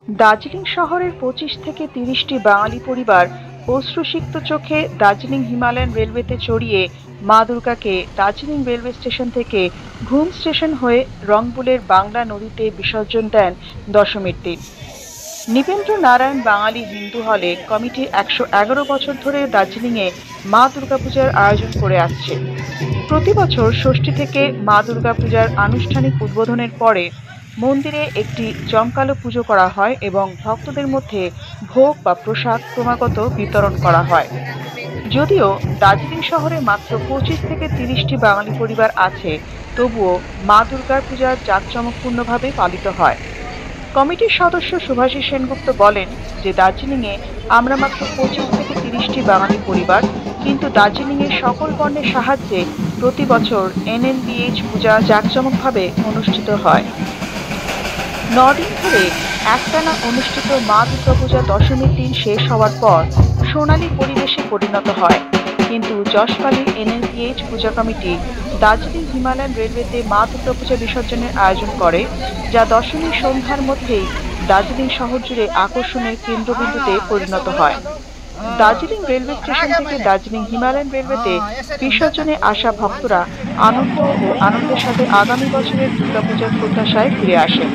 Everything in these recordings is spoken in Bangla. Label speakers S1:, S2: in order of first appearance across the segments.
S1: দার্জিলিং শহরের 25 থেকে 30টি বাঙালি পরিবার অশ্রুসিক্ত চোখে দার্জিলিং হিমালয়ান রেলওয়েতে চড়িয়ে মা দুর্গাকে দার্জিলিং রেলওয়ে স্টেশন থেকে ঘুম স্টেশন হয়ে রংপুরের বাংলা নদীতে বিসর্জন দেন দশমীর দিন। নৃপেন্দ্র নারায়ণ বাঙালি হিন্দু হলে কমিটি 111 বছর ধরে দার্জিলিংয়ে মা দুর্গাপূজার আয়োজন করে আসছে। প্রতি বছর ষষ্ঠী থেকে মা দুর্গাপূজার আনুষ্ঠানিক উদ্বোধনের পরে মন্দিরে একটি জমকালো পুজো করা হয় এবং ভক্তদের মধ্যে ভোগ বা প্রসাদ ক্রমাগত বিতরণ করা হয়। যদিও দার্জিলিং শহরে মাত্র 25 থেকে 30টি বাঙালি পরিবার আছে, তবুও মা দুর্গার পূজা জাঁকজমকপূর্ণভাবে পালিত হয়। কমিটির সদস্য শুভাশিস সেনগুপ্ত বলেন যে দার্জিলিংয়ে আমরা মাত্র 25 থেকে 30টি বাঙালি পরিবার, কিন্তু দার্জিলিংয়ের সকল বর্ণের সাহায্যে প্রতি বছর NNBH পূজা জাঁকজমকভাবে অনুষ্ঠিত হয়। 9 দিন ধরে একটানা অনুষ্ঠিত মা দুর্গাপূজা দশমীর দিন শেষ হওয়ার পর সোনালী পরিবেশে পরিণত হয়, কিন্তু যশপালী NNBH পূজা কমিটি দার্জিলিং হিমালয়ান রেলওয়েতে মা দুর্গাপূজা বিসর্জনের আয়োজন করে, যা দশমীর সন্ধ্যার মধ্যেই দার্জিলিং শহর জুড়ে আকর্ষণের কেন্দ্রবিন্দুতে পরিণত হয়। দার্জিলিং রেলওয়ে স্টেশন থেকে দার্জিলিং হিমালয়ান রেলওয়েতে বিসর্জনে আসা ভক্তরা আনন্দের সাথে আগামী বছরের দুর্গাপূজার প্রত্যাশায় ফিরে আসেন।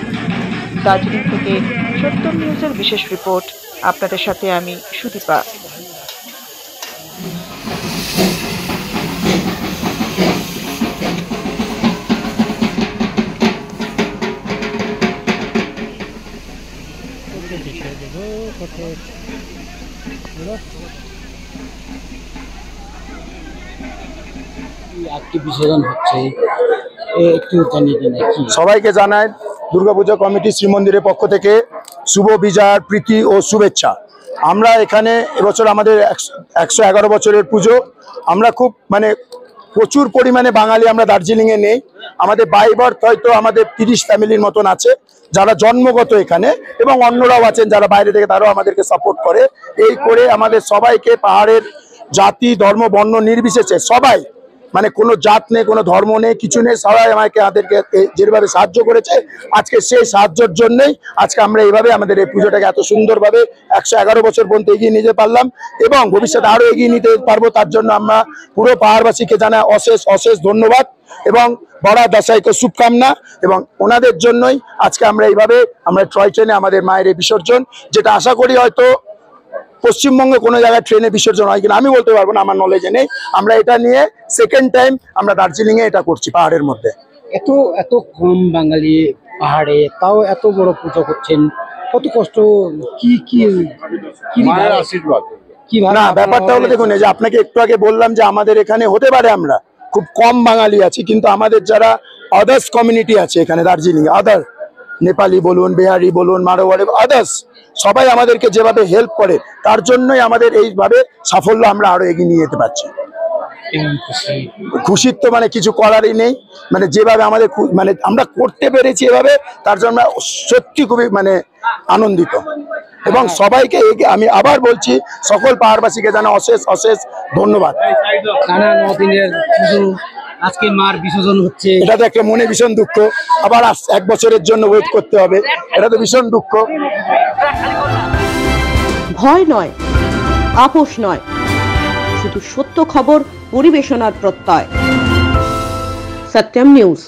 S1: দার্জিলিং থেকে সত্যম নিউজের বিশেষ রিপোর্ট, আপনাদের সাথে আমি সুদীপা।
S2: সবাইকে জানাই দুর্গাপূজা কমিটি শ্রীমন্দিরের পক্ষ থেকে শুভ বিজয়, প্রীতি ও শুভেচ্ছা। আমরা এখানে এবছর আমাদের 111 বছরের পুজো। আমরা খুব প্রচুর পরিমাণে বাঙালি আমরা দার্জিলিংয়ে নেই। আমাদের বাই বার্থ হয়তো আমাদের 30 ফ্যামিলির মতন আছে যারা জন্মগত এখানে, এবং অন্যরাও আছেন যারা বাইরে থেকে, তারাও আমাদেরকে সাপোর্ট করে। এই করে আমাদের সবাইকে, পাহাড়ের জাতি ধর্ম বর্ণ নির্বিশেষে সবাই, কোনো জাত নেই, কোনো ধর্ম নেই, কিছু নেই, সবাই আমাদেরকে যেভাবে সাহায্য করেছে, আজকে সেই সাহায্যের জন্যই আজকে আমরা এইভাবে আমাদের এই পুজোটাকে এত সুন্দরভাবে 111 বছর পর্যন্ত এগিয়ে নিতে পারলাম এবং ভবিষ্যতে আরো এগিয়ে নিতে পারবো। তার জন্য আমরা পুরো পাহাড়বাসীকে জানাই অশেষ অশেষ ধন্যবাদ এবং বড় দশাইকে শুভকামনা। এবং ওনাদের জন্যই আজকে আমরা এইভাবে টয় ট্রেনে আমাদের মায়ের এই বিসর্জন, যেটা আশা করি হয়তো পশ্চিমবঙ্গে কোনো জায়গায় ট্রেনে বিসর্জন হয় কিনা আমি বলতে পারবো না, আমার নলেজে নেই। আমরা এটা নিয়ে সেকেন্ড টাইম আমরা দার্জিলিং এ এটা করছি পাহাড়ের মধ্যে।
S3: এত কম বাঙালি পাহাড়ে, তাও এত বড় পুজো করছেন, কত কষ্ট, কি মায়ের আশীর্বাদ।
S2: না, ব্যাপারটা হলো দেখুন, এই যে আপনাকে একটু আগে বললাম যে আমাদের এখানে হতে পারে আমরা খুব কম বাঙালি আছি, কিন্তু আমাদের যারা আদার্স কমিউনিটি আছে এখানে দার্জিলিং, আদার নেপালি বলুন, বিহারি বলুন, মারোয়ারি, আদার্স সবাই আমাদেরকে যেভাবে হেল্প করে, তার জন্যই আমাদের এইভাবে সাফল্য আমরা আরো এগিয়ে নিয়ে যেতে পারছি। খুশির তো কিছু করারই নেই, যেভাবে আমাদের আমরা করতে পেরেছি এভাবে, তার জন্য সত্যি খুবই আনন্দিত। এবং সবাইকে আমি আবার বলছি, সকল পাহাড়বাসীকে জানা অশেষ অশেষ ধন্যবাদ।
S3: আজকে মার বিসর্জন হচ্ছে,
S2: এটা তো একটা মনে ভীষণ দুঃখ, আবার 1 বছরের জন্য ওয়েট করতে হবে, এটা তো ভীষণ দুঃখ।
S4: ভয় নয়, আপোষ নয়, শুধু সত্য খবর পরিবেশনার প্রত্যয়। সত্যম নিউজ।